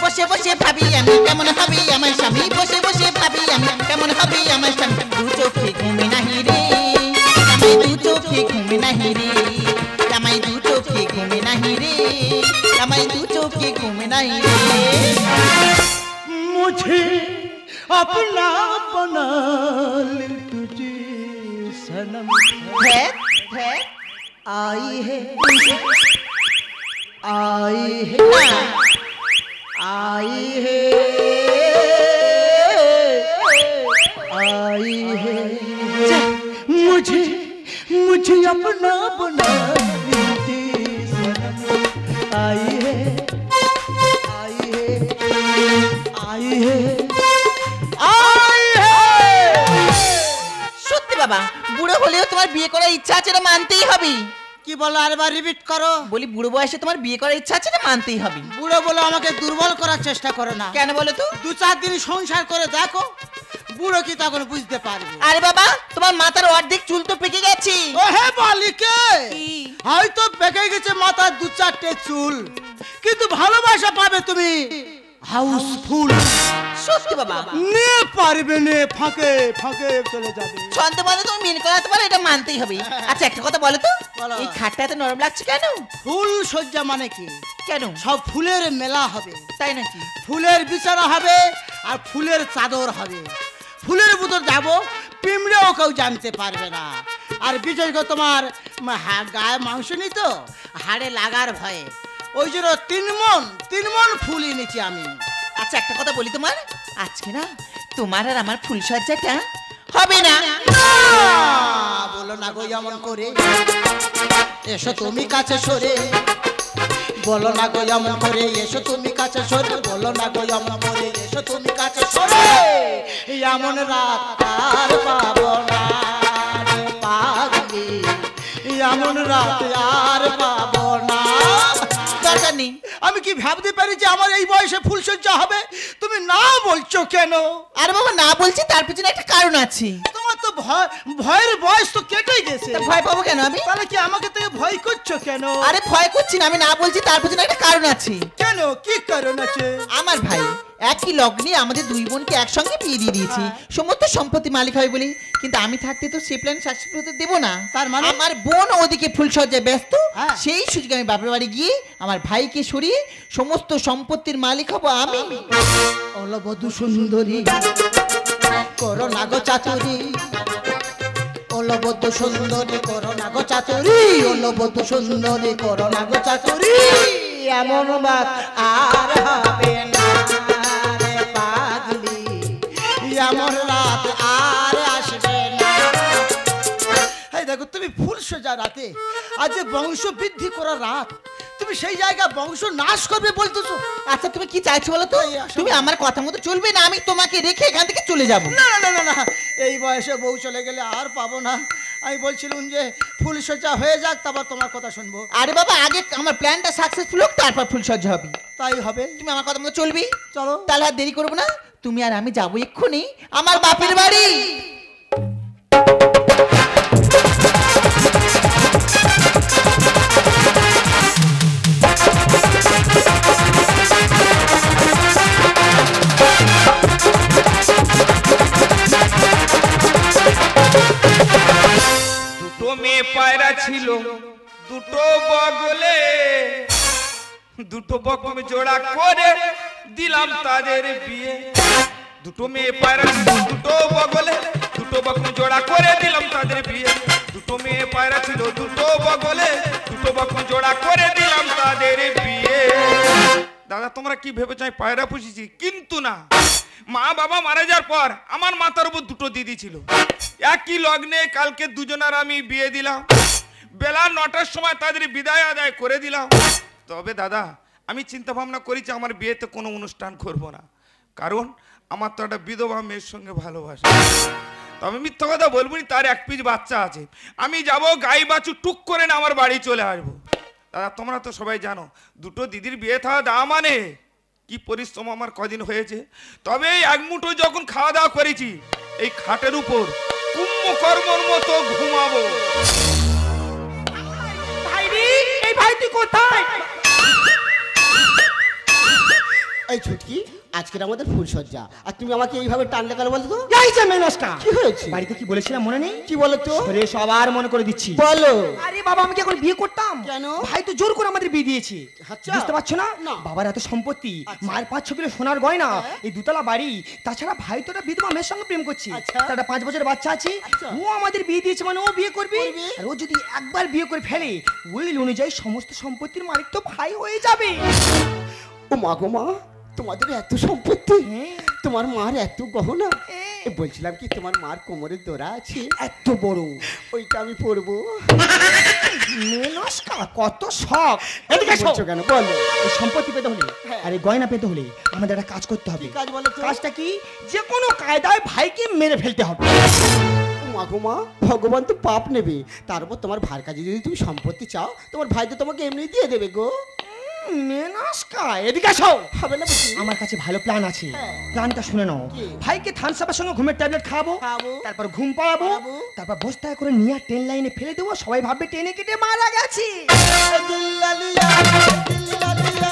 বসে বসে ভাবি আমি কেমন হবে আমার স্বামী বসে বসে ভাবি আমি কেমন হবে আমার স্বামী দু চোখে ঘুমে নাহি রে জামাই দু চোখে ঘুমে নাহি রে জামাই দু চোখে ঘুমে নাহি রে জামাই দু চোখে ঘুমে নাহি রে मुझे अपना बना ले तुझे सनम है आई है आई है आई है आई है मुझे मुझे अपना बना ले तुझे सनम आई है आई है आई है आई है সত্যি বাবা বুড়ো হলেও তোমার বিয়ে করার ইচ্ছা আছে না মানতেই হবে কি বলো আরেকবার রিপিট করো বলি বুড়ো বয়সে তোমার বিয়ে করার ইচ্ছা আছে না মানতেই হবে বুড়ো বলে আমাকে দুর্বল করার চেষ্টা করো না কেন বলো তো 2-4 দিন সংসার করে দেখো বুড়ো কি তখন বুঝতে পারবে আরে বাবা তোমার মাথার অর্ধেক চুল তো পেকে গেছে ও হে বালিকে হয়তো পেকে গেছে মাথার 2-4টে চুল কিন্তু ভালোবাসা পাবে তুমি হাউসফুল সত্যি বাবা নে পারবে নে ফাঁকে ফাঁকে চলে যাবে ছন্দে মানে তুমি মেনে করাতে পারো এটা মানতেই হবে আচ্ছা একটা কথা বলো তো বলো। এই খাটটা এত নরম লাগছে কেন ফুল সজ্জা মানে কি কেন সব ফুলের মেলা হবে তাই নাকি ফুলের বিছানা হবে আর ফুলের চাদর হবে ফুলের ভিতর যাব পিমড়েও কেউ জানতে পারবে না আর বিশেষ করে তোমার গায়ে মাংস নি তো হাড়ে লাগার ভয়ে ওই জন্য 3 মণ ফুল এনেছি আমি আচ্ছা একটা কথা বলি তোমার আজকে না তোমার আর আমার ফুল সজ্জাটা হবে না বলো না গো এমন করে এসো তুমি কাছে সরে বলো না গো এমন করে এসো তুমি কাছে সরে বলো না গো এমন করে এসো তুমি কাছে সরে এমন রাত আর পাবো না রে পাগলি এমন রাত আর পাবো না দরকার নেই আমি কি ভাবতে পারি যে আমার এই বয়সে ফুলসজ্জা হবে তুমি না বলছো কেন আরে বাবা না বলছি তার পিছনে একটা কারণ আছে তোমার তো ভয়ের বয়স তো কেটেই গেছে তা ভয় পাবো কেন আমি তাহলে কি আমাকে থেকে ভয় করছো কেন আরে ভয় করছি না আমি না বলছি তার পিছনে একটা কারণ আছে কেন কি কারণ আছে আমার ভাই একই লগ্নে আমাদের দুই বোনকে একসঙ্গে বিয়ে দিয়ে দিয়েছি সমস্ত সম্পত্তি মালিক হয় বলে কিন্তু আমি থাকতে তো সে প্ল্যান সাকসেস হতে দেবো না তার মানে আমার বোন ওদিকে ফুলসজ্জায় ব্যস্ত হ্যাঁ। সেই সুযোগে আমি বাপের বাড়ি গিয়ে আমার ভাইকে সরিয়ে সমস্ত সম্পত্তির মালিক হব আমি অলবধূ সুন্দরী করো না গো চাতুরি অলবধূ সুন্দরী করো না গো চাতুরি অলবধূ সুন্দরী করো না গো চাতুরি এমন বাত আর হবে না রে পাগলি এমন রাত আর আসবে না এই দেখো তুমি ফুল সোজা রাতে আজ যে বংশ বৃদ্ধি করার রাত তুমি সেই জায়গা বংশ নাশ করবে বলতেছো আচ্ছা তুমি কি চাইছো বলো তো তুমি আমার কথা মতো চলবে না আমি তোমাকে রেখে এখান থেকে চলে যাব না না না না এই বয়সে বউ চলে গেলে আর পাবো না আমি বলছিলাম যে ফুল সজ্জা হয়ে যাক তারপর তোমার কথা শুনবো আরে বাবা আগে আমার প্ল্যানটা সাকসেসফুল হোক তারপর ফুলসজ্জা হবে তাই হবে তুমি আমার কথা মতো চলবি চলো তাহলে আর দেরি করবো না তুমি আর আমি যাবো এক্ষুনি আমার বাপের বাড়ি দুটো মেয়ে পায়রা ছিল দুটো বগলে দুটো বকম জোড়া করে দিলাম তাদের বিয়ে দুটো মেয়ে পায়রা ছিল দুটো বগলে দুটো বকম জোড়া করে দিলাম তাদের বিয়ে দুটো মেয়ে পায়রা ছিল দুটো বগলে দুটো বকম জোড়া করে দিলাম তাদের বিয়ে দাদা তোমরা কি ভেবেছো আমি পায়রা পুষেছি কিন্তু না মা বাবা মারা যাওয়ার পর আমার মাথার উপর দুটো দিদি ছিল একই লগ্নে কালকে দুজনের আমি বিয়ে দিলাম বেলা 9টার সময় তাদের বিদায় আদায় করে দিলাম তবে দাদা আমি চিন্তা ভাবনা করেছি আমার বিয়েতে কোনো অনুষ্ঠান করব না কারণ আমার তো একটা বিধবা মেয়ের সঙ্গে ভালোবাসা তবে মিথ্যা কথা বলবো না তার এক পিস বাচ্চা আছে আমি যাব গাই বাছু টুক করে না আমার বাড়ি চলে আসবো দাদা তোমরা তো সবাই জানো দুটো দিদির বিয়ে থাকা দাম মানে কি পরিশ্রম আমার কদিন হয়েছে তবে এই এক মুঠো যখন খাওয়া দাওয়া করেছি এই খাটের উপর কুম্ভকর্মর মতো ঘুমাবো ভাইরি এই ভাই তুই কোথায় এই ছুটকি, আজকের আমাদের ফুলসজ্জা, আর তুমি আমাকে এইভাবে টানলে কেন বলতো তো? এই যে মেনসকা, কি হয়েছে? বাড়িতে কি বলেছিলাম মনে নেই? কি বলো তো? ওরে সবার মনে করে দিচ্ছি। বলো। আরে বাবা, আমি কি এখন বিয়ে করতাম? কেন? ভাই তো জোর করে আমাদের বিয়ে দিয়েছে। আচ্ছা। বুঝতে পারছো না? না। বাবার এত সম্পত্তি, আচ্ছা। মায়ের 5-6 কিলো সোনার গয়না, হ্যাঁ। এই দুতলা বাড়ি, তাছাড়া ভাই তো একটা বিধবা মেয়ের সঙ্গে প্রেম করছে। আচ্ছা। তার একটা 5 বছরের বাচ্চা আছে। আচ্ছা। ও আমাদের বিয়ে দিয়েছে মানে ও বিয়ে করবে। করবে। আর ও যদি একবার বিয়ে করে ফেলে, উইল অনুযায়ী সমস্ত সম্পত্তির মালিক তো ভাই হয়ে যাবে। ও মা গো মা, তোমাদের এত সম্পত্তি, হ্যাঁ। তোমার মার এত গহনা। হ্যাঁ। এ বলছিলাম কি, তোমার মার কোমরের দোরা আছে, এত বড় ওইটা আমি পরবো। মেনসকা, কত শখ। এদিকে এসো। বলছো কেন? বলো। এই সম্পত্তি পেতে হলে হ্যাঁ। আর এই গয়না পেতে হলে আমাদের একটা কাজ করতে হবে। কি কাজ বলো তো? কাজটা কি? যে কোনো কায়দায় ভাইকে মেরে ফেলতে হবে। ও মা গো মা, ভগবান তো পাপ নেবে, তারপর তোমার ভাইয়ের কাছে যদি তুমি সম্পত্তি চাও, তোমার ভাই তো তোমাকে এমনি দিয়ে দেবে গো। মেনসকা, এদিকে এসো। হবে না বুঝি? আমার কাছে ভালো প্ল্যান আছে। হ্যাঁ। প্ল্যানটা শুনে নাও। কি? ভাইকে থানসাপের সঙ্গে ঘুমের ট্যাবলেট খাবো, খাবো। তারপর ঘুম পাড়াবো, পাড়াবো। তারপর বস্তায় করে নিয়ে ট্রেন লাইনে ফেলে দেবো, সবাই ভাববে ট্রেনে কেটে মারা গেছে। দিল্লালিয়া, দিল্লালিয়া,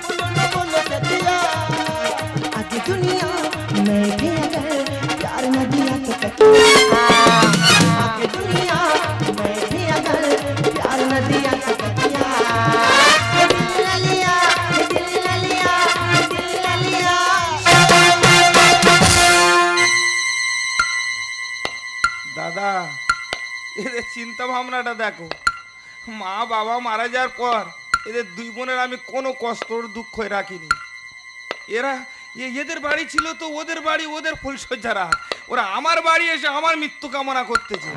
বলো না বলো কেতিয়া। आगे दुनिया में भी अगर प्यार न दिया तो क्या? आगे दुनिया में भी अगर प्यार न दिया तो क्या? দিল্লালিয়া, দিল্লালিয়া, দিল্লালিয়া। দাদা, এদের চিন্তা ভাবনাটা দেখো। মা বাবা মারা যাওয়ার পর এদের দুই বোনের আমি কোনো কষ্টর দুঃখ রাখিনি। এরা এদের বাড়ি ছিল তো ওদের বাড়ি, ওদের ফুলসজ্জারা, ওরা আমার বাড়ি এসে আমার মৃত্যু কামনা করতেছে।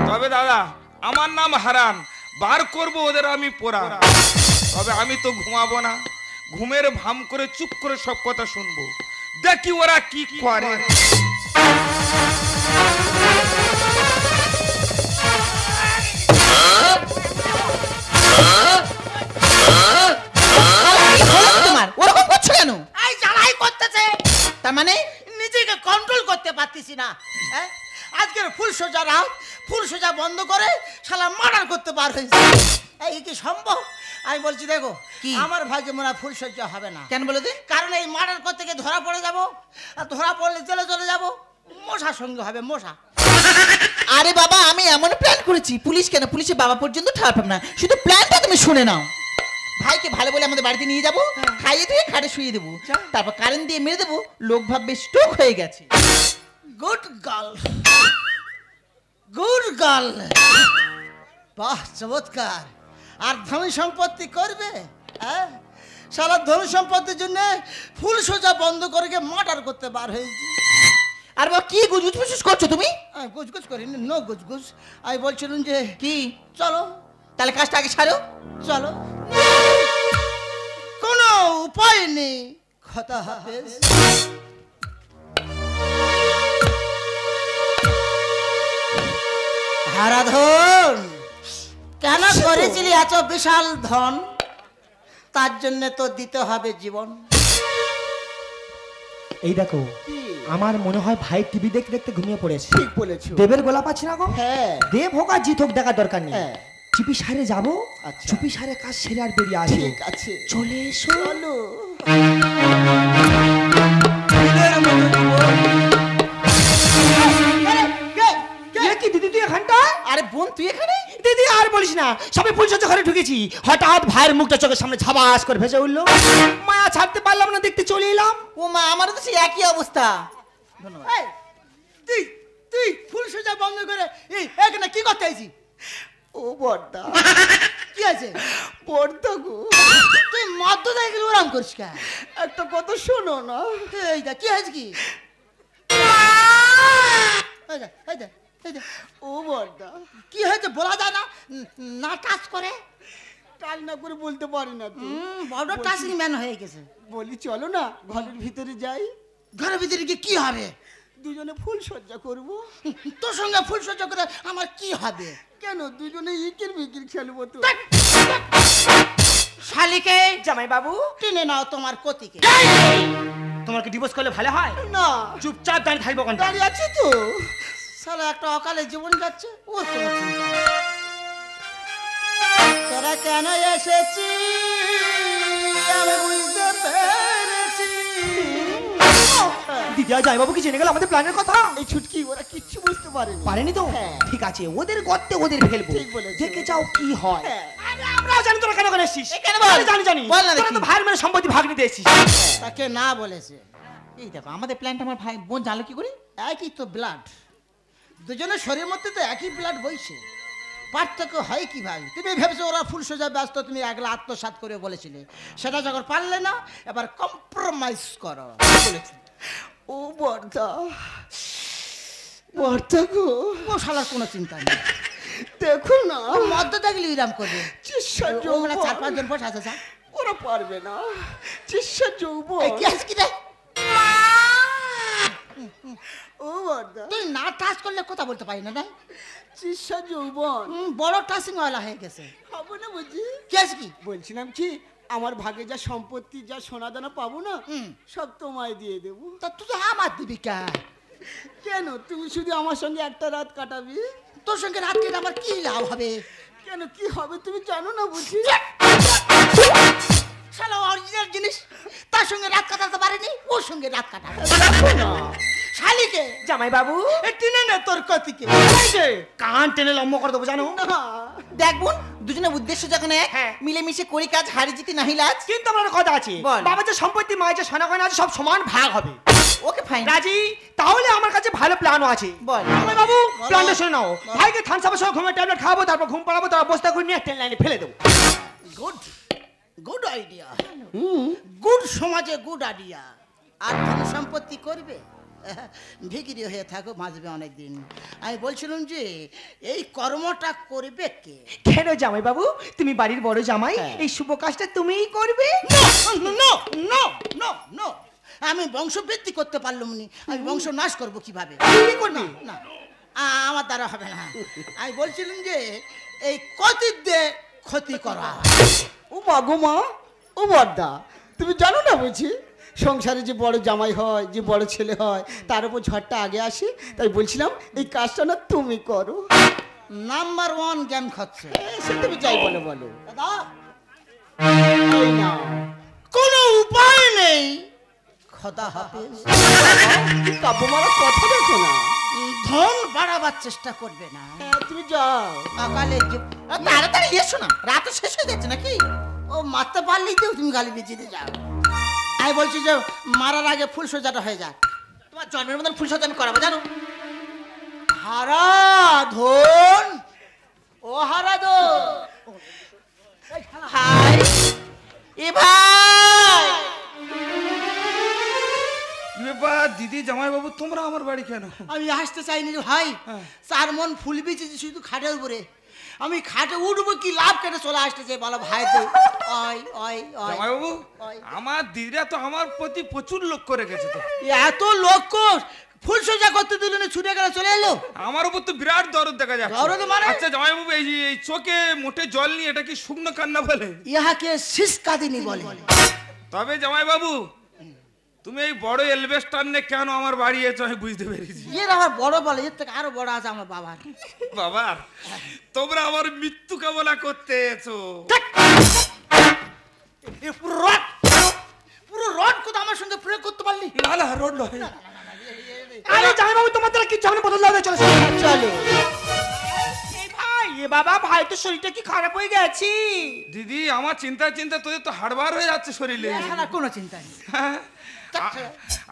তবে দাদা, আমার নাম হারান, বার করব ওদের আমি পোড়া। তবে আমি তো ঘুমাবো না, ঘুমের ভাম করে চুপ করে সব কথা শুনবো, দেখি ওরা কি করে। তোমার ওরকম করছো কেন? এই জ্বালাই করতেছে, তার মানে নিজেকে কন্ট্রোল করতে পারতেছি না। হ্যাঁ, আজকের ফুলসজ্জা রাত, ফুলসজ্জা বন্ধ করে শালা মার্ডার করতে বার হয়েছে। এই কি সম্ভব? আমি বলছি দেখো, কি? আমার ভাগ্যে মনে হয় ফুলসজ্জা হবে না। কেন বলে দিন? কারণ এই মার্ডার করতে গিয়ে ধরা পড়ে যাব, আর ধরা পড়লে জেলে চলে যাব, মশার সঙ্গে হবে মশা। আরে বাবা, আমি এমন প্ল্যান করেছি, পুলিশ কেন, পুলিশের বাবা পর্যন্ত ঠাড় পাবে না। শুধু প্ল্যানটা তুমি শুনে নাও। ভাইকে ভালো বলে আমাদের বাড়িতে নিয়ে যাবো, খাইয়ে দিয়ে খাটে শুয়ে দেবো, তারপর কারেন্ট দিয়ে মেরে দেবো, লোক ভাববে স্ট্রোক হয়ে গেছে। গুড গার্ল, গুড গার্ল, বাহ চমৎকার। আর ধন সম্পত্তি করবে? হ্যাঁ, সারা ধন সম্পত্তির জন্য ফুলসজ্জা বন্ধ করে গিয়ে মার্ডার করতে বার হয়েছি। আর বাবা কি গুজগুজ ফুসুস করছো তুমি? আমি গুজগুজ করিনি, নো গুজগুজ। আমি বলছিলাম যে কি? চলো তাহলে কাজটা আগে ছাড়ো। চলো, কোনো উপায় নেই। খোদা হাফেজ। হারাধন, কেন করেছিলি এত বিশাল ধন? তার জন্য তো দিতে হবে জীবন। এই দেখো, আমার মনে হয় ভাই টিভি দেখতে দেখতে ঘুমিয়ে পড়েছে। ঠিক বলেছো। দেবের গোলা পাচ্ছি না গো। হ্যাঁ। দেব হোক আর জিত হোক দেখার দরকার নেই। হ্যাঁ। চুপি সারে যাবো, আচ্ছা। চুপি সারে কাজ সেরে আর বেরিয়ে আসবো। ঠিক আছে, চলে এসো। চলো। এ কি দিদি তুই এখানটা? আরে বোন তুই এখানে? দিদি আর বলিস না, সবে ফুলসজ্জা ঘরে ঢুকেছি, হঠাৎ ভাইয়ের মুখটা চোখের সামনে ঝাবাস করে ভেসে উঠলো। মায়া ছাড়তে পারলাম না, দেখতে চলে এলাম। ও মা, আমারও তো সেই একই অবস্থা। এই, তুই তুই ফুলসজ্জা বন্ধ করে এই এখানে কি করতে আইছি? ও বড়দা, কি আছে? বড়দা গো, তুই মদ্য দেয় গেলে ওরাম করিস কেন? একটা কথা শোনো না। এই দা, কি হয়েছে কি? এই দা, এই দা, এই দা। ও বড়দা, কি হয়েছে বলা যায় না? না টাচ করে, টাচ না করে বলতে পারি না তো। বড় টাচিং ম্যান হয়ে গেছে। বলি চলো না ঘরের ভিতরে যাই। ঘরের ভিতরে গিয়ে কি হবে? দুজনে ফুলসজ্জা করব। তোর সঙ্গে ফুলসজ্জা করে আমার কি হবে? কেন, দুজনে ইকির বিকির খেলবো তো। শালিকে জামাই বাবু, টেনে নাও তোমার কতিকে। তোমার কি ডিভোর্স করলে ভালো হয়? না, চুপচাপ দাঁড়িয়ে থাকবো কেন? দাঁড়িয়ে আছি তো। সালা একটা অকালে জীবন যাচ্ছে, ও তোমার চিন্তা। তোরা কেন এসেছিস আমি বুঝতে পেরেছি, দিদি আর জামাইবাবু কি জেনে গেল আমাদের প্ল্যানের কথা? এই ছুটকি ওরা কিচ্ছু বুঝতে পারেনি। পারেনি তো? হ্যাঁ। ঠিক আছে, ওদের গর্তে ওদের ফেলবো। ঠিক বলেছো। দেখে যাও কি হয়। হ্যাঁ। আরে আমরাও জানি তোরা কেন কেন এসেছিস। কেন বল? আরে জানি বল না তোরা দেখি। তো ভাইয়ের মেয়ে সম্পত্তি ভাগ নিতে এসেছিস। তাকে না বলেছে। এই দেখো আমাদের প্ল্যানটা আমার ভাই বোন জানলো কি করে? একই তো ব্লাড, দুজনের শরীরের মধ্যে তো একই ব্লাড বইছে, পার্থক্য হয় কিভাবে? তুমি ভেবেছো ওরা ফুল সোজা ব্যস্ত, তুমি একলা আত্মসাৎ করে বলেছিলে, সেটা যখন পারলে না এবার কম্প্রোমাইজ করো বলেছি। ও বর্দা, বর্দা গো, ও শালার কোনো চিন্তা নেই, দেখো না ও মদ্য দেখলে ইরাম করবে। চিস্যা ওগুলা যৌবন। 4-5 জন বসে আছে স্যার। ওরা পারবে না, চিস্যা যৌবন। এই কি আছে কি রে? ও বর্দা, তুই না টাচ করলে কথা বলতে পারি না, না চিস্যা যৌবন। বড় টাচিং ওয়ালা হয়ে গেছে। হবে না বুঝি? কি আছে কি? বলছিলাম কি, আমার ভাগে যা সম্পত্তি যা সোনা দানা পাবো না, সব তোমায় দিয়ে দেবো। তা তুই আমার দিবি কে? কেন, তুমি শুধু আমার সঙ্গে একটা রাত কাটাবি? তোর সঙ্গে রাত কেটে আমার কি লাভ হবে? কেন, কি হবে তুমি জানো না বুঝি? শালা অরিজিনাল জিনিস, তার সঙ্গে রাত কাটাতে পারেনি, ওর সঙ্গে রাত কাটাবে। শালিকে জামাই বাবু, এ টিনে নে তোর কতিকে। কান টেনে লম্বা করে দেবো জানো না। দেখ বোন, দুজনের উদ্দেশ্য যখন এক, হ্যাঁ। মিলেমিশে করি কাজ, হারি জিতি নাহি লাজ। কিন্তু আমার একটা কথা আছে, বল। বাবা যে সম্পত্তি মায়ের যে সোনা গয়না আছে সব সমান ভাগ হবে। Okay fine. রাজি? তাহলে আমার কাছে ভালো প্ল্যানও আছে। বল। জামাই বাবু, বলো। প্ল্যানটা শুনে নাও। বলো। ভাইকে থানসাপের সঙ্গে ঘুমের ট্যাবলেট খাবো, তারপর ঘুম পাড়াবো, তারপর বস্তা করে নিয়ে ট্রেন লাইনে ফেলে দেবো। গুড গুড আইডিয়া, গুড সমাজে গুড আইডিয়া। আর ধন সম্পত্তি করবে, ভিকিরি হয়ে থাকো, বাঁচবে অনেক দিন। আমি বলছিলাম যে এই কর্মটা করবে কে? কেন জামাই বাবু, তুমি বাড়ির বড় জামাই, হ্যাঁ। এই শুভ কাজটা তুমিই করবে। নো নো নো নো, আমি বংশবৃদ্ধি করতে পারলাম নি, আমি বংশ নাশ করবো কিভাবে? কি করবি? না, আমার দ্বারা হবে না। আমি বলছিলাম যে এই কতিতে ক্ষতি করা। ও মা গো মা, ও বর্দা, তুমি জানো না বুঝি সংসারে যে বড় জামাই হয়, যে বড় ছেলে হয়, তার উপর ঝড়টা আগে আসে। তাই বলছিলাম এই কাজটা না তুমি করো। নাম্বার 1 জ্ঞান খাচ্ছে। সে তুমি যাই বলো বলো। দাদা, এই নাও। কোনো উপায় নেই, খোদা হাফেজ। কাব্য মারা কথা দেখো না। ধন বাড়াবার চেষ্টা করবে না, তুমি যাও। অকালে তাড়াতাড়ি এসো না, রাত তো শেষ হয়ে যাচ্ছে নাকি? ও মারতে পারলেই তো তুমি গালি বেঁচে যাও। আমি বলছি যে মারার আগে ফুল সোজাটা হয়ে যাক। তোমার জন্মের মতন ফুল সাজানো করাবো জানো? হারাধন, ও হারাধন, হাই এ ভাই, ব্যাপার দিদি জামাই বাবু তোমরা আমার বাড়ি কেন? আমি আসতে চাইনি রে ভাই, 4 মন ফুল বিচেছি শুধু খাটের উপরে। আমি খাটে উঠবো কি লাভ, কেটে চলে আসতেছে বলো ভাই তো। ওই ওই ওই জামাই বাবু, আমার দিদিরা তো আমার প্রতি প্রচুর লক্ষ্য রেখেছে তো। এত লোক ফুল সোজা করতে দিল না, ছুটে গেলে চলে এলো। আমার উপর তো বিরাট দরদ দেখা যাচ্ছে। দরদ মানে? আচ্ছা জামাই বাবু, এই চোখে মোটে জল নিয়ে এটা কি শুকনো কান্না বলে? ইহাকে শিসকাদিনী বলে। তবে জামাই বাবু, তুমি এই বড় এলবেস্টার নিয়ে কেন আমার বাড়ি এসো আমি বুঝতে পেরেছি। এর আবার বড় বলে, এর থেকে আরো বড় আছে আমার বাবার। বাবার, তোমরা আমার মৃত্যু কামনা করতে এসো। এ পুরো রড কোথা আমার সঙ্গে প্রয়োগ করতে পারলি? না না, রোড নয়। আরে জামাই বাবু, তোমার দ্বারা কিচ্ছু হবে না, বদল দাও, চলো চলো। এই ভাই, এ বাবা, ভাই তো শরীরটা কি খারাপ হয়ে গেছে। দিদি, আমার চিন্তা তোদের তো হাড়বার হয়ে যাচ্ছে শরীরে। এখানে কোনো চিন্তা নেই। হ্যাঁ,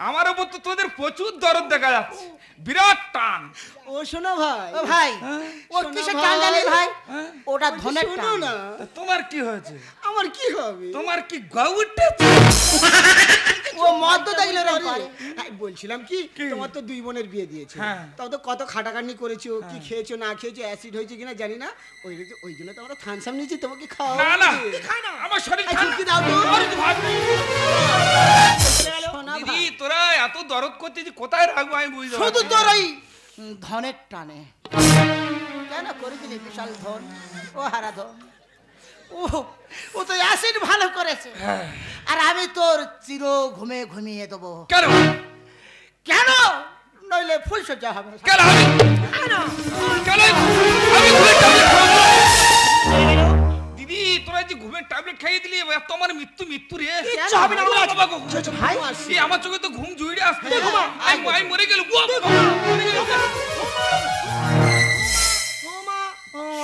আমার উপর তো তোদের প্রচুর দরদ দেখা যাচ্ছে, বিরাট টান। ও শোনো ভাই, ও ভাই, ও শোনো কিসের ভাই। টান জানি ভাই? হ্যাঁ? ওটা ধনের শোনো টান। না, তা তোমার কি হয়েছে? আমার কি হবে? তোমার কি গা উঠেছে? ও মদ্য দেখলে ওরম করে। আমি বলছিলাম কি, তোমার তো 2 বোনের বিয়ে দিয়েছে, হ্যাঁ। তাও তো কত খাটাখাটনি করেছো, কি খেয়েছো না খেয়েছো, অ্যাসিড হয়েছে কিনা জানি না, ওই জন্য তো আমরা থানসাম নিয়েছি তোমাকে খাওয়া। না না, আমার শরীর ঠান্ডা। চুটকি দাও তো। আরে তো ভাবি। শোনা দিদি, ভাই, তোরা এত দরদ করতে যে কোথায় রাখবো আমি বুঝতে শুধু পারছি না। তোর ওই ধনের টানে কেন করে দিলি বিশাল ধন। ও হারাধন, ও তো অ্যাসিড ভালো করেছে, আর আমি তোর চির ঘুমিয়ে দেবো। কেন কেন? নইলে ফুল সজ্জা হবে না। কেন আমি কেন আমি ঘুরে যাবো? দিদি, তোরা যে তুই ঘুমের ট্যাবলেট খাইয়ে দিলি এবার তোমার মৃত্যু মৃত্যু রে কিচ্ছু হবে না, আমরা আছি। বাবা গো, ভাই এই আমার চোখে তো ঘুম জুড়ে আসছে আমি মরে গেল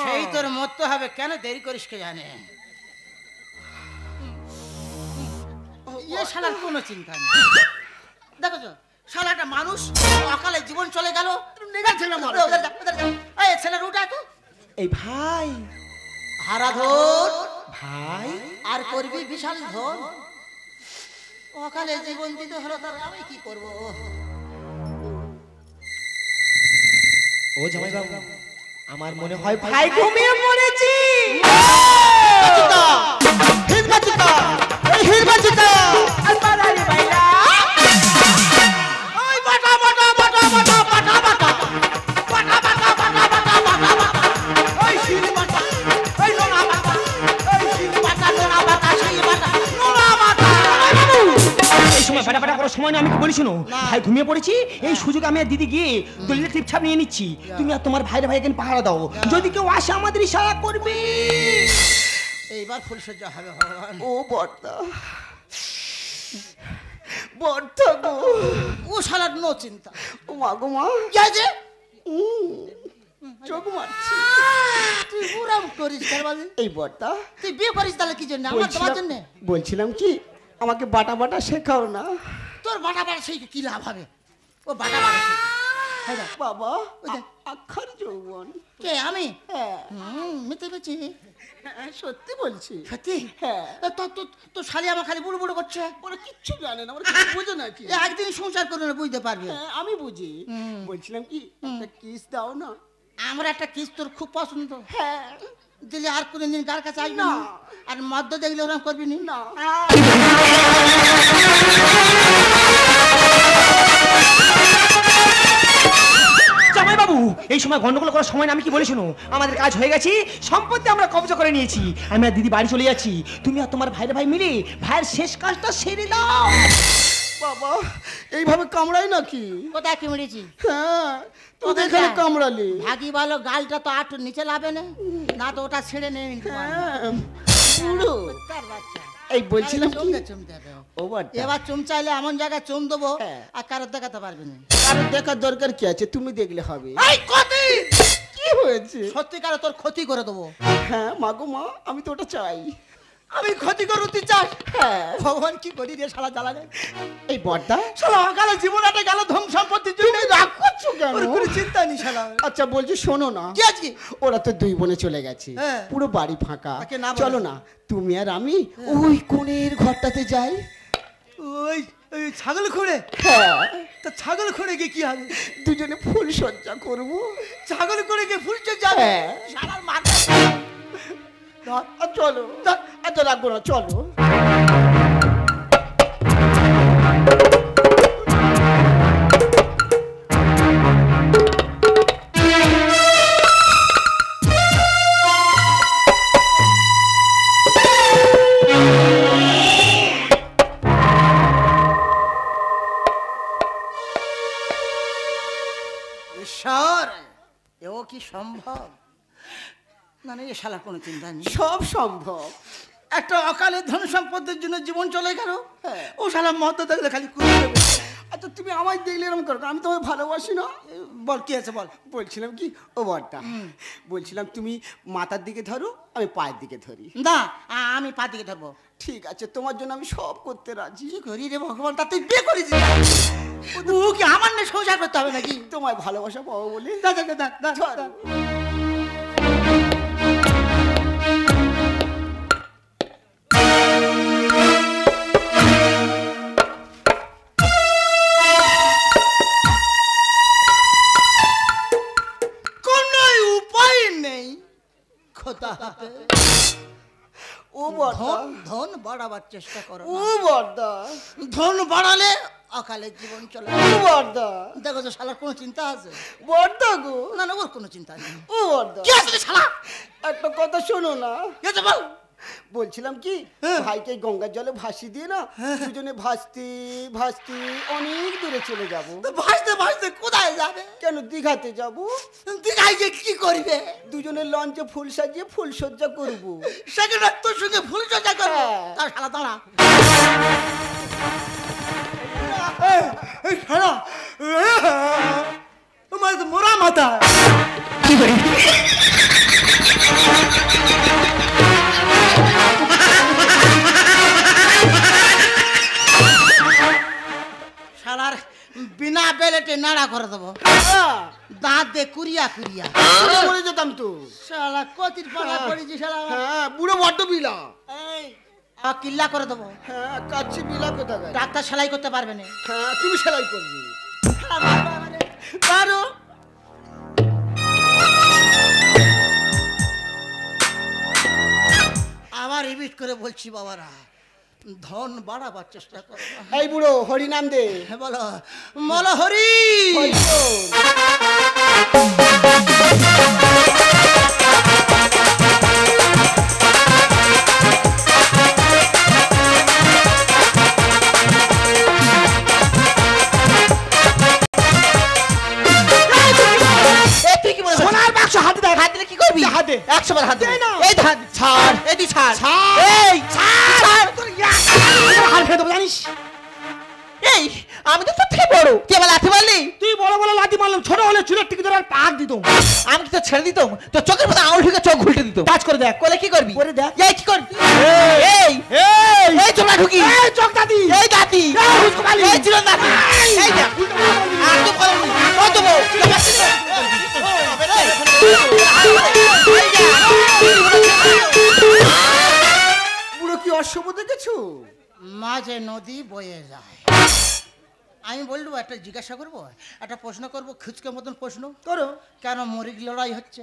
সেই তোর মরতে হবে, কেন দেরি করিস কে জানে। শালার কোনো চিন্তা নেই, দেখো তো শালাটা মানুষ অকালে জীবন চলে গেল। ছেলের উঠা তো এই ভাই হারাধন ভাই আর করবি বিশাল ধন, অকালে জীবন দিতে হলো, তার আমি কি করবো। ও জামাই বাবু আমার মনে হয় ভাই ঘুমিয়ে পড়েছি। সময় না আমি কি বলি শুনো, ভাই ঘুমিয়ে পড়েছি, এই সুযোগ আমি আর দিদি গিয়ে দলিলে টিপছাপ নিয়ে নিচ্ছি, তুমি আর তোমার ভাইরা ভাই এখানে পাহারা দাও, যদি কেউ আসে আমাদের ইশারা করবে। এইবার ফুল সজ্জা হবে ভগবান। ও বর্দা বর্দা গো, ও শালার নো চিন্তা। ও মা গো মা, কি আছে চোখ মারছি। তুই পুরাম করিস তাহলে, এই বর্দা তুই বিয়ে করিস তাহলে কি জন্য? আমার তোমার জন্য। বলছিলাম কি আমাকে বাটা বাটা শেখাও না। তোর বাটা বাটা সেই কি লাভ হবে? ও বাটা বাটা বাবা আখার যৌবন। কে আমি? হ্যাঁ মিথ্যে বলছি? সত্যি বলছি। সত্যি? হ্যাঁ। তো শালি আমার খালি বুড়ো বুড়ো করছে। ওরা কিচ্ছু জানে না, ওরা কিছু বোঝে নাকি। একদিন সংসার করে না বুঝতে পারবে। হ্যাঁ আমি বুঝি। বলছিলাম কি একটা কিস দাও না। আমার একটা কিস তোর খুব পছন্দ। হ্যাঁ দিলে আর কোনদিন কার কাছে আসবি না, আর মদ্য দেখলে ওরকম করবি না। জামাই বাবু এই সময় গন্ডগোল করার সময় না, আমি কি বলি শুনো, আমাদের কাজ হয়ে গেছে, সম্পত্তি আমরা কবজা করে নিয়েছি, আমি আর দিদি বাড়ি চলে যাচ্ছি, তুমি আর তোমার ভাইরা ভাই মিলে ভাইয়ের শেষ কাজটা সেরে দাও। বাবা এইভাবে কামড়াই নাকি? কোথায় কামড়েছি? হ্যাঁ তুই এখানে কামড়ালি। ভাগি ভালো, গালটা তো আট নিচে লাভে না তো ওটা ছেড়ে নেই। এই বলছিলাম কি, এবার চুম চাইলে এমন জায়গায় চুম দেবো আর কারোর দেখাতে পারবে না। কারোর দেখার দরকার কি আছে, তুমি দেখলে হবে। কি হয়েছে? সত্যিকারে তোর ক্ষতি করে দেবো। হ্যাঁ মাগো মা, আমি তো ওটা চাই। আমি ক্ষতি করে তুই চাস? হ্যাঁ। ভগবান কি করি রে শালা জ্বালাবে। এই বড়দা শালা অকালে জীবনটা গেল, ধন সম্পত্তির জন্য রাগ করছো কেন? কোনো চিন্তা নেই শালা। আচ্ছা বলছি শোনো না, কি আজকে ওরা তো দুই বোনে চলে গেছে, পুরো বাড়ি ফাঁকা, চলো না তুমি আর আমি ওই কোণের ঘরটাতে যাই। ওই ছাগল খুঁড়ে? হ্যাঁ। তা ছাগল খুঁড়ে গিয়ে কি হবে? দুজনে ফুল সজ্জা করবো। ছাগল খুঁড়ে গিয়ে ফুল সজ্জা? শালার মার। চলো আচ্ছা রাখবো না, চলো। ঈশ্বর, এও কি সম্ভব? না না, এ শালা কোনো চিন্তা নেই, সব সম্ভব। একটা অকালে ধন সম্পদের জন্য জীবন চলে গেল, ও শালা মদ দেখলে খালি আচ্ছা তুমি আমায় দেখলে এরকম করো, আমি তোমায় ভালোবাসি না। বল কি আছে বল। বলছিলাম কি ও বড়টা, বলছিলাম তুমি মাথার দিকে ধরো, আমি পায়ের দিকে ধরি। না আমি পা দিকে ধরবো। ঠিক আছে, তোমার জন্য আমি সব করতে রাজি। কি করি রে ভগবান, তা তুই বিয়ে করিস? ও কি আমার না সংসার করতে হবে নাকি? তোমায় ভালোবাসা পাবো বলে। ধন বাড়াবার চেষ্টা করো। ও বড়দা, ধন বাড়ালে অকালে জীবন চলে। ও বড়দা দেখো তো শালার কোনো চিন্তা আছে? বড়দা গো, না না ওর কোনো চিন্তা নেই। ও বড়দা কি আছে শালা? একটা কথা শোনো না। কি আছে বল? বলছিলাম কি ভাইকে গঙ্গার জলে ভাসিয়ে দিয়ে না দুজনে ভাসতে ভাসতে অনেক দূরে চলে যাব। ভাসতে ভাসতে কোথায় যাবে? কেন দীঘাতে যাব। দীঘায় গিয়ে কি করবে? দুজনে লঞ্চে ফুল সাজিয়ে ফুল সজ্জা করব। সেখানে তোর সঙ্গে ফুল সজ্জা করবো? তার শালা দাঁড়া মোরা মাথা কি করে শালার বিনা বেলেটে নাড়া করে দেবো, দাঁত দে কুরিয়া কুরিয়া মরে যেতাম তো। শালা কতির পাড়া পড়েছি শালা। হ্যাঁ বুড়ো বড্ড বিলা। এই কিল্লা করে দেবো। হ্যাঁ কাচ্চি বিলা কোথায়? ডাক্তার সেলাই করতে পারবে না। হ্যাঁ তুমি সেলাই করবি। পারো আবার রিপিট করে বলছি বাবারা, ধন বাড়াবার চেষ্টা করো। এই বুড়ো হরি নাম দে। বলো বলো হরি। হরি বল। সোনার বাক্স হাতে দেখ। হাতে কি করবি? হাতে 100 বার হাতে। এই হাত ছাড়, এই তুই ছাড়, এই ছাড়, তোর হাত ফেলে দেবো জানিস। এই আমি তো তোর থেকে বড়, তুই আমার লাথি মারলি। তুই বড় বড় লাথি মারলাম, ছোট হলে চুলের টিকে ধরে আর পাক দিত। আমি কি তো ছেড়ে দিতাম, তোর চোখের মধ্যে আঙুল ঢুকে চোখ ঘুলটে দিত। কাজ করে দেখ। কোলে কি করবি? করে দেখ। এই কি করবি? এই এই এই চোখটা ঢুকি, এই চোখ দাদি, এই দাঁতি, এই হুসকো খালি, এই চিরন দাঁতি, এই দেখ আর তো বল কত বউ বুড়ো কি অসভ্য দেখেছো? মাঝে নদী বয়ে যায়। আমি বলবো একটা জিজ্ঞাসা করবো, একটা প্রশ্ন করবো, খুচকের মতন প্রশ্ন করো। কেন মুরগি লড়াই হচ্ছে?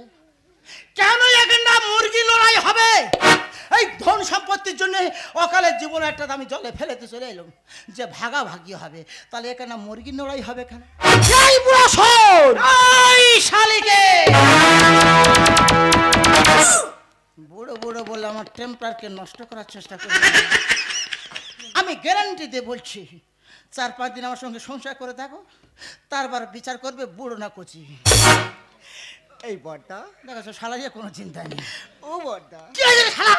কেন এখানটা মুরগি লড়াই হবে? এই ধন সম্পত্তির জন্য অকালের জীবনে একটা আমি জলে ফেলেতে চলে এলাম যে ভাগাভাগি হবে, তাহলে এখানে মুরগি লড়াই হবে কেন? এই বুড়ো শোন, এই শালিকে বুড়ো বুড়ো বলে আমার টেম্পারকে নষ্ট করার চেষ্টা করি। আমি গ্যারান্টি দিয়ে বলছি 4-5 দিন আমার সঙ্গে সংসার করে থাকো, তারপর বিচার করবে বুড়ো না কচি। এই বড়দা দেখো শালা যে কোনো চিন্তা নেই। ও বড়দা কি হয়েছে রে শালা?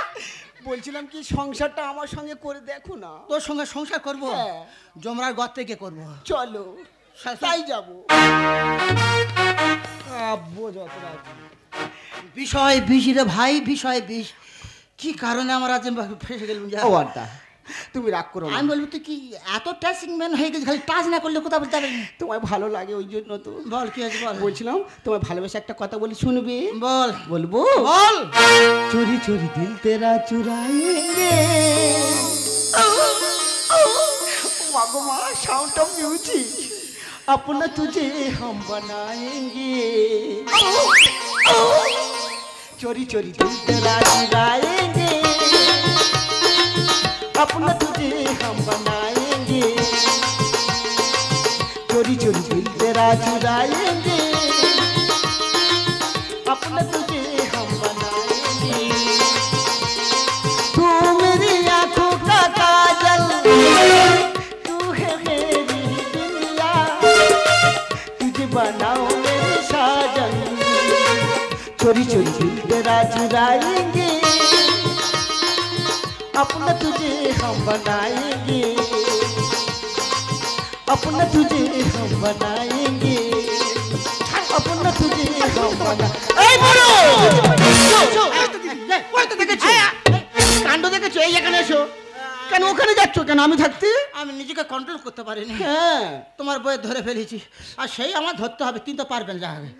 বলছিলাম কি সংসারটা আমার সঙ্গে করে দেখো না। তোর সঙ্গে সংসার করবো? হ্যাঁ। জমরার ঘর থেকে করবো। চলো তাই যাবো। আব্বু যত রাজি। বিষয় বিষ রে ভাই, বিষয় বিষ। কি কারণে আমার আজ ফেসে গেলাম? ও বড়দা তুমি রাগ করো না। আমি বলবো তুই কি এত টাচিং ম্যান হয়ে গেছিস, খালি টাচ না করলে কোথা বলতে পারবি? তোমায় ভালো লাগে ওই জন্য তো। বল কি আছে বল। বলছিলাম তোমায় ভালোবেসে একটা কথা বলি, শুনবে? বল বলবো? বল। চোরি চোরি দিল তেরা চুরাएंगे। मागो माँ साउंड ऑफ म्यूजिक अपना तुझे हम बनाएंगे। चोरी चोरी दिल तेरा चुराएंगे, अपना तुझे हम बनाएंगे। चोरी चोरी दिल तेरा चुराएंगे, अपना तुझे हम बनाएंगे। तू मेरी आंखों का काजल, तू है मेरी दुनिया, तुझे बनाओ मेरे साजन। चोरी चोरी दिल तेरा चुराएंगे, अपना तुझे हम बनाएंगे, अपना तुझे हम बनाएंगे, अपना तुझे हम बनाएंगे। কাণ্ড দেখেছো? এই এখানে এসো। কেন ওখানে যাচ্ছ কেন? আমি থাকতে আমি নিজেকে কন্ট্রোল করতে পারিনি। হ্যাঁ তোমার বয়ে ধরে ফেলেছি, আর সেই আমার ধরতে হবে। তুই তো পারবেন যা হবে।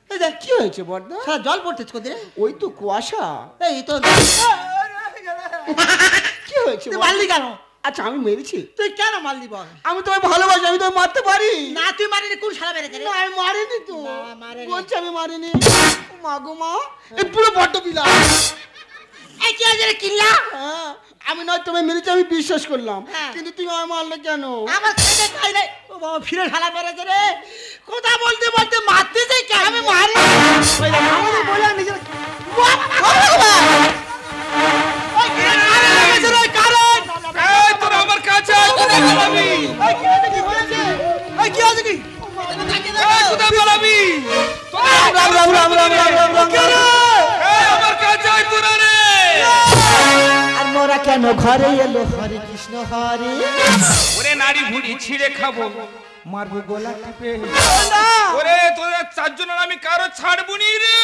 এই দেখ কি হয়েছে বড়দা? সারা জল পড়তেছ কোথায়? ওই তো কুয়াশা। এই তো কি হয়েছে? তুই মারলি কেন? আচ্ছা আমি মেরেছি? তুই কেন মারলি বল? আমি তোমায় ভালোবাসি, আমি তোমায় মারতে পারি না তুই মারিনি। কোন শালা মেরেছে রে? না আমি মারিনি তো। না, মারেনি। বলছি আমি মারিনি। মাগো মা এই পুরো বড্ড বিলা। এই কি আছে রে কিল্লা? হ্যাঁ আমি নয় তোমায় মেরেছি, আমি বিশ্বাস করলাম, হ্যাঁ। কিন্তু তুমি আমায় মারলে কেন? আমার ছেলে খাই নাই। ও বাবা ফিরে শালা মেরেছে রে। কথা বলতে বলতে মারতে যাই কেন? আমি মারি। আমাদের বলে নিজের বাবা পালাবি? কি আছে কি কোথায় পালাবি? আমার কাছে আয় তোরা রে। আর মোরা কেন ঘরে এলো হরে কৃষ্ণ হরে ওরে নারী ভুড়ি ছিঁড়ে খাবো, মারবো গলা টিপে। ওরে তোদের চারজনের আমি কারো ছাড়বুনি রে।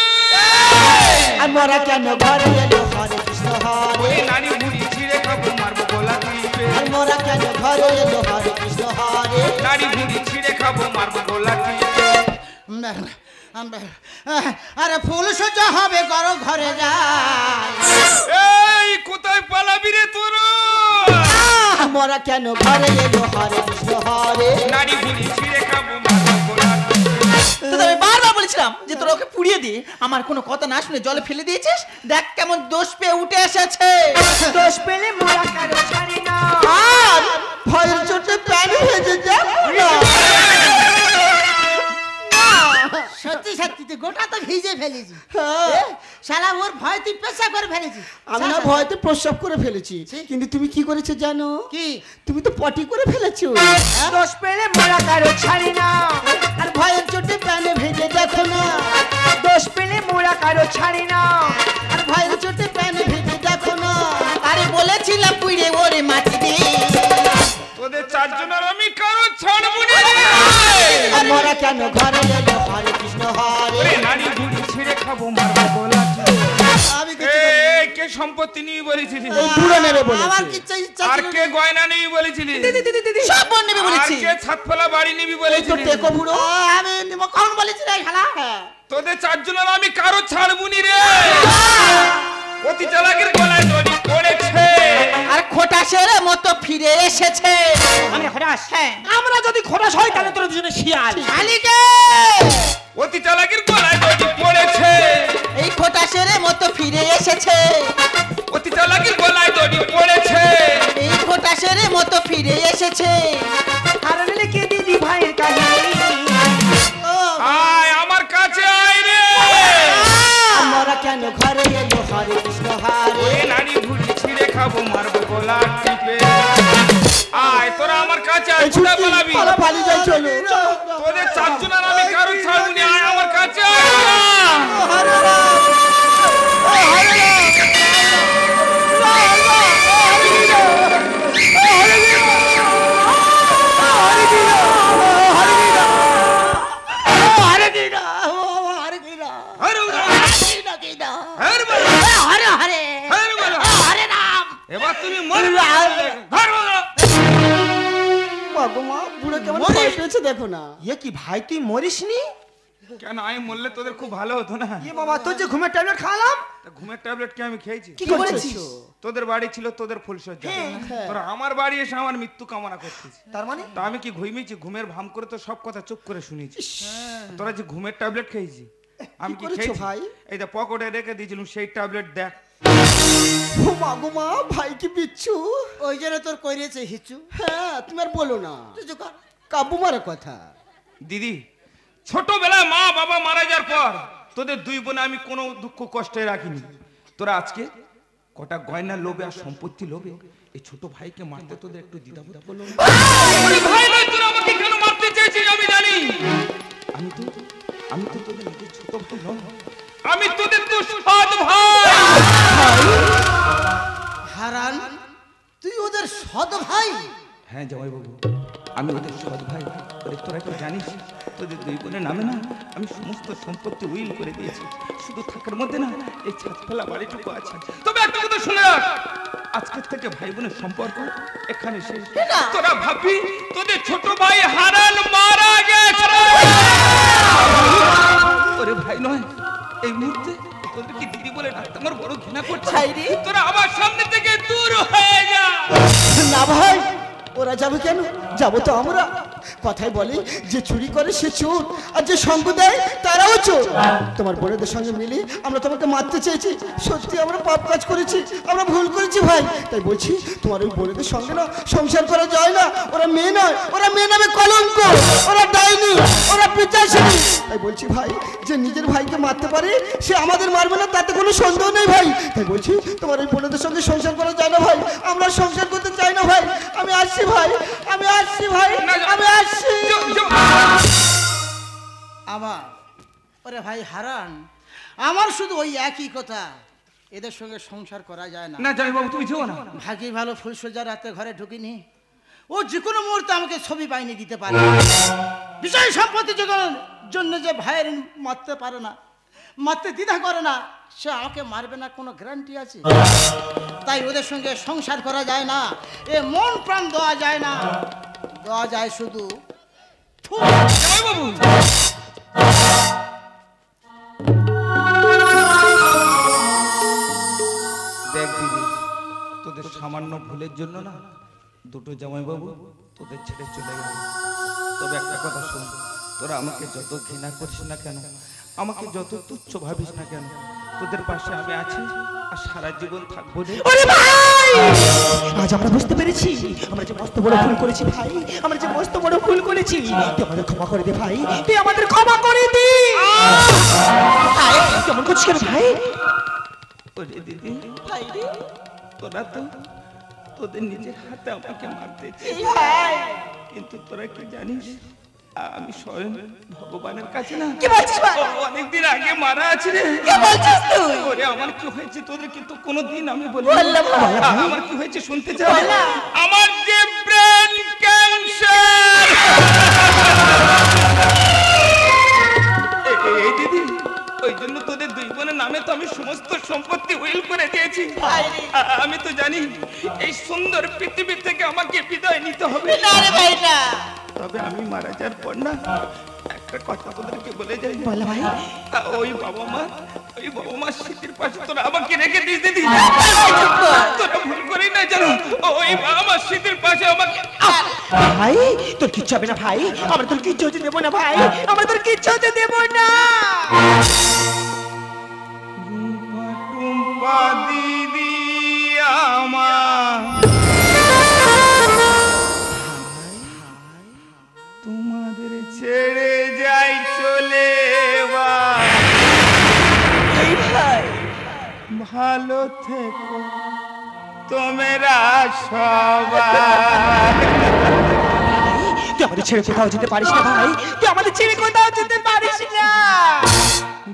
আর মোরা কেন ঘরে এলো হরে কৃষ্ণ হরে ওরে নারী ভুড়ি ছিঁড়ে খাবো, মারবো গলা টিপে। আর মোরা কেন ঘরে এলো হরে কৃষ্ণ হরে নারী ভুড়ি ছিঁড়ে খাবো, মারবো গলা টিপে। আরে ফুল সোজা হবে করো ঘরে যায় এই কোথায় পালাবি রে তোর? মোরা কেন ঘরে এলো হরে কৃষ্ণ হরে নারী ভুড়ি ছিঁড়ে খাবো, মারবো গলা টিপে। তোদের আমি বারবার বলেছিলাম যে তোরা ওকে পুড়িয়ে দিয়ে আমার কোনো কথা না শুনে জলে ফেলে দিয়েছিস। দেখ কেমন দোষ পেয়ে উঠে এসেছে। দোষ পেলে মোরা কারো ছাড়ি না। আর ভয়ের চোটে প্যান ভেজে যাবে সত্যি সত্যি তুই গোটা তো ভিজে ফেলেছি হ্যাঁ। শালা ওর ভয় তুই পেশা করে ফেলেছি আমি না ভয়তে প্রস্রাব করে ফেলেছি, কিন্তু তুমি কি করেছো জানো? কি তুমি তো পটি করে ফেলেছো। দোষ পেলে মোরা কারো ছাড়ি না। আর ভয়ের চোটে প্যানে ভেজে দেখো না, দোষ পেলে মোরা কারো ছাড়ি না। আর ভয়ের চোটে প্যানে ভেজে দেখো না। আরে বলেছিলাম পুড়ে ওরে মাটি দে। তোদের চারজনের আমি কারো ছাড়বুনি রে। আর মোরা কেন ঘরে এলো হরে কৃষ্ণ হরে ওরে নারী ভুড়ি ছিঁড়ে খাবো, মারবো গলা টিপে। আমি এই কে সম্পত্তি নিয়ে বলেছিলি? এই বুড়ো নেবে বলেছে। আমার কিচ্ছু ইচ্ছা আর ছিল কে গয়না নিবি বলেছিলি? সব বোন নেবে আর বলেছি। কে ছাদ ফেলা বাড়ি নিবি এই তো বলেছিলি? টেকো বুড়ো। আমি কখন বলেছি রে শালা তোদের চারজনের আমি কারো ছাড়বুনি রে। অতি চালাকের গলায় দড়ি পড়েছে। আর খোটাসের মতো ফিরে এসেছে। আমি খোদাস। হ্যাঁ। আমরা যদি খোদাস হয় তাহলে তোরা দুজনে শিয়াল। শালিকে অতি চালাকের গলায় দড়ি পড়েছে। এই খোটাসের মতো ফিরে এসেছে। অতি চালাকের গলায় দড়ি পড়েছে। এই খোটাসের মতো ফিরে এসেছে। হারালে লিখে দিদি ভাইয়ের কাহিনী। আয় আমার কাছে আয় রে। আর মোরা কেন ঘরে এলো হরে কৃষ্ণ হরে ওরে নারী ভুড়ি ছিঁড়ে খাবো, মারবো গলা টিপে। আয় তোরা আমার কাছে আয়। কোথায় পালাবি? পালিয়ে যাই চলো। তোদের চারজনের আমি কারো ছাড়বুনি। আয় আমার কাছে আয়। হরে হরে হরে রাম এবার তুমি মরে ঘর বলো। বাবু মা বুড়ো কেমন ভয় পেয়েছে দেখো না। এ কি ভাই তুই মরিসনি? কেন আমি মরলে তোদের খুব ভালো হতো না? এ বাবা তোর যে ঘুমের ট্যাবলেট খাওয়ালাম। তা ঘুমের ট্যাবলেট কি আমি খেয়েছি? কি করেছিস? তোদের বাড়ি ছিল তোদের ফুলসজ্জা, তোরা আমার বাড়ি এসে আমার মৃত্যু কামনা করছিস। তার মানে তা আমি কি ঘুমিয়েছি? ঘুমের ভাম করে তো সব কথা চুপ করে শুনেছি। তোরা যে ঘুমের ট্যাবলেট খেয়েছি, আমি কি করেছো খেয়েছি? ভাই? এই যে পকেটে রেখে দিয়েছিলাম সেই ট্যাবলেট দেখ। ও মাগো মা ভাই কি বিচ্ছু। ওই জন্য তোর কইরেছে হিচু হ্যাঁ তুমি আর বলো না, তুই চুপ কর। কাব্বু মারা কথা। দিদি, ছোটবেলায় মা বাবা মারা যাওয়ার পর তোদের দুই বোনে আমি কোনো দুঃখ কষ্টে রাখিনি। তোরা আজকে কটা গয়না লোভে আর সম্পত্তি লোভে এই ছোট ভাইকে মারতে তোদের একটু দ্বিধাবোধ হলো? ভাই নয়, তোরা আমাকে কেন মারতে চেয়েছিস আমি জানি। আমি তো তোদের নিজের ছোট ভাই নয়, আমি তোদের তো সৎ ভাই। হারান তুই ওদের সৎ ভাই? হ্যাঁ জামাই বাবু, আমি ওদের সৎ ভাই। ওদের তোরা কি জানিস তোদের দুই বোনের নামে না আমি সমস্ত সম্পত্তি উইল করে দিয়েছি। শুধু থাকার মধ্যে না এই ছাদ ফেলা বাড়িটুকু আছে। তবে একটা কথা শুনে রাখ, আজকের থেকে ভাই বোনের সম্পর্ক এখানে শেষ। তোরা ভাববি তোদের ছোট ভাই হারান মারা গেছে। ওরে ভাই নয়, এই মুহূর্তে তোদের কি দিদি বলে ডাকতে আমার বড় ঘৃণা করছে। তোরা আমার সামনে থেকে দূর হয়ে যা। না ভাই ওরা যাবে কেন? যাবো তো আমরা। কথাই বলে যে চুরি করে সে চোর, আর যে সঙ্গ দেয় তারাও চোর। তোমার বোনেদের সঙ্গে মিলে আমরা তোমাকে মারতে চেয়েছি, সত্যি আমরা পাপ কাজ করেছি, আমরা ভুল করেছি ভাই। তাই বলছি তোমার ওই বোনেদের সঙ্গে না সংসার করা যায় না, ওরা মেয়ে নয়, ওরা মেয়ে নামে কলঙ্ক, ওরা ডাইনি, ওরা পিচাচিনি। তাই বলছি ভাই, যে নিজের ভাইকে মারতে পারে সে আমাদের মারবে না, তাতে কোনো সন্দেহ নেই ভাই। তাই বলছি তোমার ওই বোনেদের সঙ্গে সংসার করা যায় না ভাই, আমরা সংসার করতে চাই না ভাই। আমি আসছি ভাই, আমি আসছি ভাই, আমি আসছি। আমার ওরে ভাই হারান, আমার শুধু ওই একই কথা, এদের সঙ্গে সংসার করা যায় না। না জামাই বাবু তুমি যেও না। ভাগ্যি ভালো ফুলসজ্জা রাতে ঘরে ঢুকিনি, ও যে কোনো মুহূর্তে আমাকে ছবি বাইনি দিতে পারে। বিষয় সম্পত্তি জন্য যে ভাইয়ের মারতে পারে না, মারতে দ্বিধা করে না, সে আমাকে মারবে না কোনো গ্যারান্টি আছে? তাই ওদের সঙ্গে সংসার করা যায় না, এ মন প্রাণ দেওয়া যায় না, দেওয়া যায় শুধু জামাই বাবু দেখ দিদি, তোদের সামান্য ভুলের জন্য না দুটো জামাইবাবু তোদের ছেড়ে চলে গেল। তবে একটা কথা শোন, তোরা আমাকে যত ঘৃণা করিস না কেন, আমাকে যত তুচ্ছ ভাবিস না কেন, তোদের পাশে আমি আছি আর সারা জীবন থাকবো রে। আজ আমরা বুঝতে পেরেছি আমরা যে মস্ত বড় ভুল করেছি ভাই, আমরা যে মস্ত বড় ভুল করেছি। তুই আমাদের ক্ষমা করে দে ভাই, তুই আমাদের ক্ষমা করে দে। কেমন করছিস কেন ভাই? ওরে দিদি, তোরা তো তোদের নিজের হাতে আমাকে মারতে কিন্তু তোরা কি জানিস আমি স্বয়ং ভগবানের কাছে না অনেকদিন আগে মারা আছি রে। ওরে আমার কি হয়েছে তোদের কিন্তু কোনোদিন আমি বলি আমার কি হয়েছে শুনতে চাও? আমার যে ব্রেন ক্যান্সার। এই দিদি, ওই জন্য তোদের দুই বোনের নামে তো আমি সমস্ত সম্পত্তি উইল করে দিয়েছি। আমি তো জানি এই সুন্দর পৃথিবী থেকে আমাকে বিদায় নিতে হবে, তবে আমি মারা যাওয়ার পর না একটা কথা তোদেরকে বলে যাই, ওই বাবা মা স্মৃতির পাশে তোরা আমাকে রেখে দিস দিদি। তোরা ভুল করি না জানো, ওই বাবা মা স্মৃতির পাশে আমাকে। ভাই তোর কিচ্ছু হবে না ভাই, আমরা তোর কিচ্ছু হতে দেবো না ভাই, আমরা তোর কিচ্ছু হতে দেবো না। টুম্পা দিদি আমার তোমাদের ছেড়ে যাই চলে, ভালো থেকো তোমরা সবাই। তুই আমাদের ছেড়ে কোথাও যেতে পারিস না ভাই, তুই আমাদের ছেড়ে কোথাও যেতে পারিস না।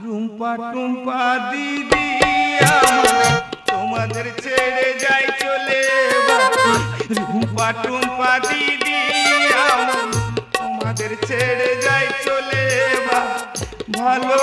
রুম্পা টুম্পা দিদি আমার তোমাদের ছেড়ে যাই চলে, রুম্পা টুম্পা দিদি আমার তোমাদের ছেড়ে যাই চলে, ভালো